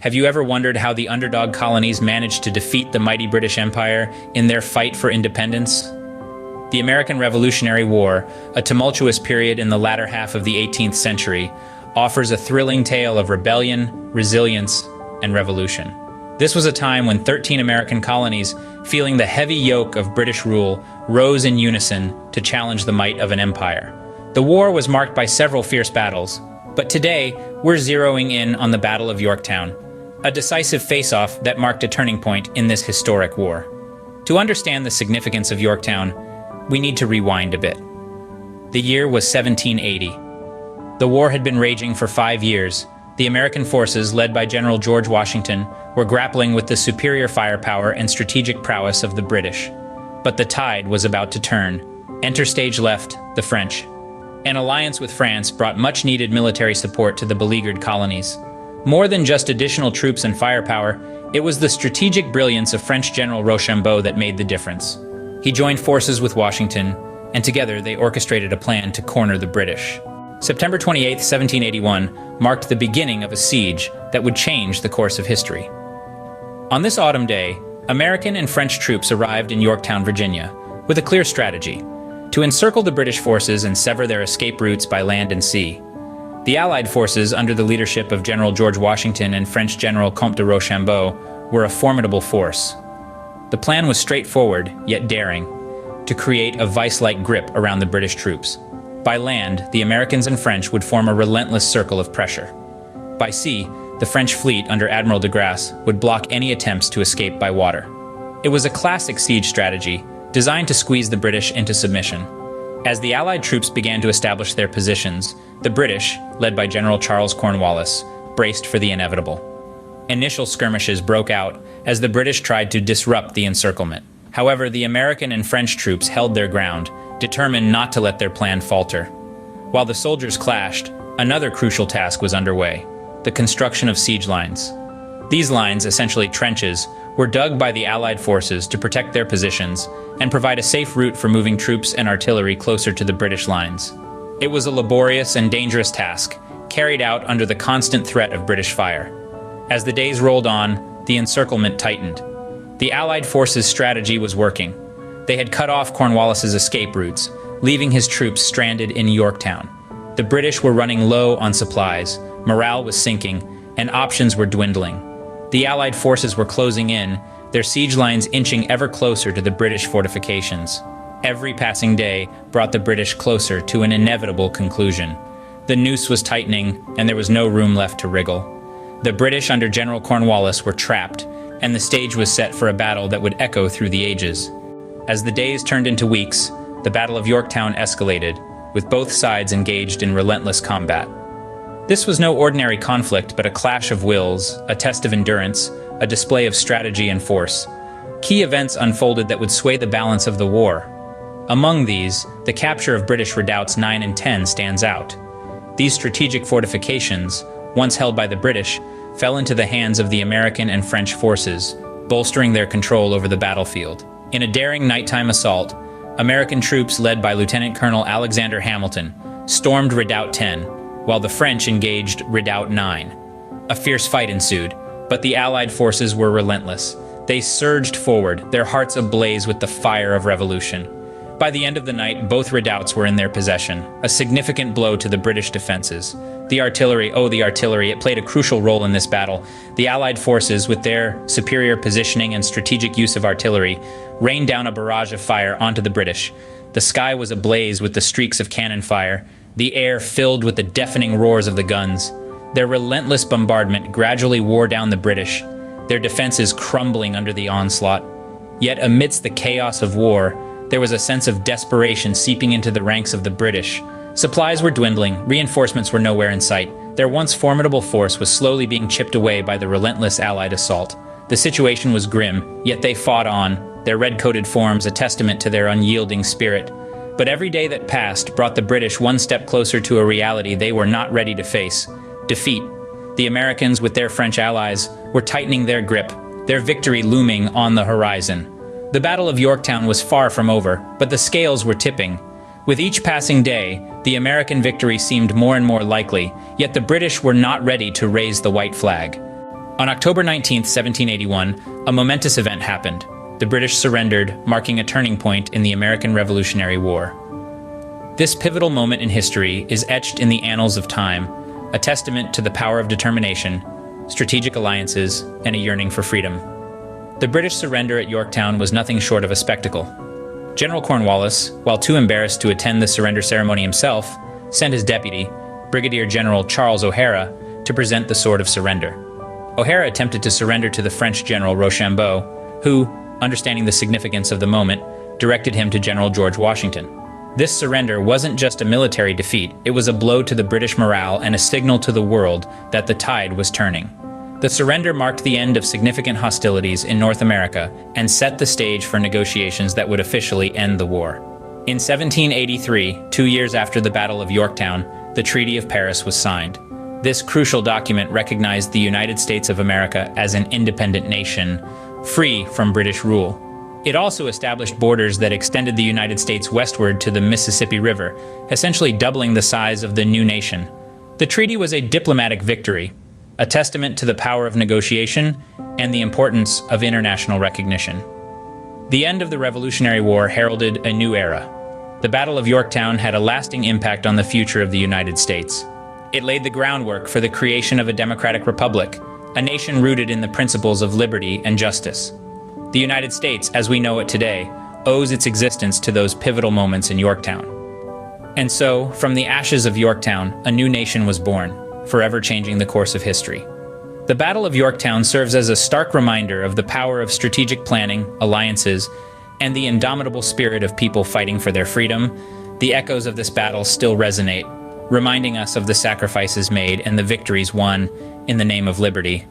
Have you ever wondered how the underdog colonies managed to defeat the mighty British Empire in their fight for independence? The American Revolutionary War, a tumultuous period in the latter half of the 18th century, offers a thrilling tale of rebellion, resilience, and revolution. This was a time when 13 American colonies, feeling the heavy yoke of British rule, rose in unison to challenge the might of an empire. The war was marked by several fierce battles, but today we're zeroing in on the Battle of Yorktown, a decisive face-off that marked a turning point in this historic war. To understand the significance of Yorktown, we need to rewind a bit. The year was 1780. The war had been raging for 5 years. The American forces, led by General George Washington, were grappling with the superior firepower and strategic prowess of the British. But the tide was about to turn. Enter stage left, the French. An alliance with France brought much-needed military support to the beleaguered colonies. More than just additional troops and firepower, it was the strategic brilliance of French General Rochambeau that made the difference. He joined forces with Washington, and together they orchestrated a plan to corner the British. September 28, 1781, marked the beginning of a siege that would change the course of history. On this autumn day, American and French troops arrived in Yorktown, Virginia, with a clear strategy: to encircle the British forces and sever their escape routes by land and sea. The Allied forces, under the leadership of General George Washington and French General Comte de Rochambeau, were a formidable force. The plan was straightforward, yet daring: to create a vice-like grip around the British troops. By land, the Americans and French would form a relentless circle of pressure. By sea, the French fleet under Admiral de Grasse would block any attempts to escape by water. It was a classic siege strategy, designed to squeeze the British into submission. As the Allied troops began to establish their positions, the British, led by General Charles Cornwallis, braced for the inevitable. Initial skirmishes broke out as the British tried to disrupt the encirclement. However, the American and French troops held their ground, determined not to let their plan falter. While the soldiers clashed, another crucial task was underway: the construction of siege lines. These lines, essentially trenches, were dug by the Allied forces to protect their positions and provide a safe route for moving troops and artillery closer to the British lines. It was a laborious and dangerous task, carried out under the constant threat of British fire. As the days rolled on, the encirclement tightened. The Allied forces' strategy was working. They had cut off Cornwallis's escape routes, leaving his troops stranded in Yorktown. The British were running low on supplies, morale was sinking, and options were dwindling. The Allied forces were closing in, their siege lines inching ever closer to the British fortifications. Every passing day brought the British closer to an inevitable conclusion. The noose was tightening, and there was no room left to wriggle. The British under General Cornwallis were trapped, and the stage was set for a battle that would echo through the ages. As the days turned into weeks, the Battle of Yorktown escalated, with both sides engaged in relentless combat. This was no ordinary conflict, but a clash of wills, a test of endurance, a display of strategy and force. Key events unfolded that would sway the balance of the war. Among these, the capture of British redoubts 9 and 10 stands out. These strategic fortifications, once held by the British, fell into the hands of the American and French forces, bolstering their control over the battlefield. In a daring nighttime assault, American troops led by Lieutenant Colonel Alexander Hamilton stormed Redoubt 10, while the French engaged Redoubt 9. A fierce fight ensued, but the Allied forces were relentless. They surged forward, their hearts ablaze with the fire of revolution. By the end of the night, both redoubts were in their possession, a significant blow to the British defenses. The artillery, it played a crucial role in this battle. The Allied forces, with their superior positioning and strategic use of artillery, rained down a barrage of fire onto the British. The sky was ablaze with the streaks of cannon fire, the air filled with the deafening roars of the guns. Their relentless bombardment gradually wore down the British, their defenses crumbling under the onslaught. Yet amidst the chaos of war, there was a sense of desperation seeping into the ranks of the British. Supplies were dwindling, reinforcements were nowhere in sight. Their once formidable force was slowly being chipped away by the relentless Allied assault. The situation was grim, yet they fought on, their red-coated forms a testament to their unyielding spirit. But every day that passed brought the British one step closer to a reality they were not ready to face: defeat. The Americans, with their French allies, were tightening their grip, their victory looming on the horizon. The Battle of Yorktown was far from over, but the scales were tipping. With each passing day, the American victory seemed more and more likely, yet the British were not ready to raise the white flag. On October 19, 1781, a momentous event happened. The British surrendered, marking a turning point in the American Revolutionary War. This pivotal moment in history is etched in the annals of time, a testament to the power of determination, strategic alliances, and a yearning for freedom. The British surrender at Yorktown was nothing short of a spectacle. General Cornwallis, while too embarrassed to attend the surrender ceremony himself, sent his deputy, Brigadier General Charles O'Hara, to present the sword of surrender. O'Hara attempted to surrender to the French General Rochambeau, who, understanding the significance of the moment, directed him to General George Washington. This surrender wasn't just a military defeat, it was a blow to the British morale and a signal to the world that the tide was turning. The surrender marked the end of significant hostilities in North America and set the stage for negotiations that would officially end the war. In 1783, 2 years after the Battle of Yorktown, the Treaty of Paris was signed. This crucial document recognized the United States of America as an independent nation, free from British rule. It also established borders that extended the United States westward to the Mississippi River, essentially doubling the size of the new nation. The treaty was a diplomatic victory, a testament to the power of negotiation and the importance of international recognition. The end of the Revolutionary War heralded a new era. The Battle of Yorktown had a lasting impact on the future of the United States. It laid the groundwork for the creation of a democratic republic, a nation rooted in the principles of liberty and justice. The United States, as we know it today, owes its existence to those pivotal moments in Yorktown. And so, from the ashes of Yorktown, a new nation was born, forever changing the course of history. The Battle of Yorktown serves as a stark reminder of the power of strategic planning, alliances, and the indomitable spirit of people fighting for their freedom. The echoes of this battle still resonate, reminding us of the sacrifices made and the victories won in the name of liberty.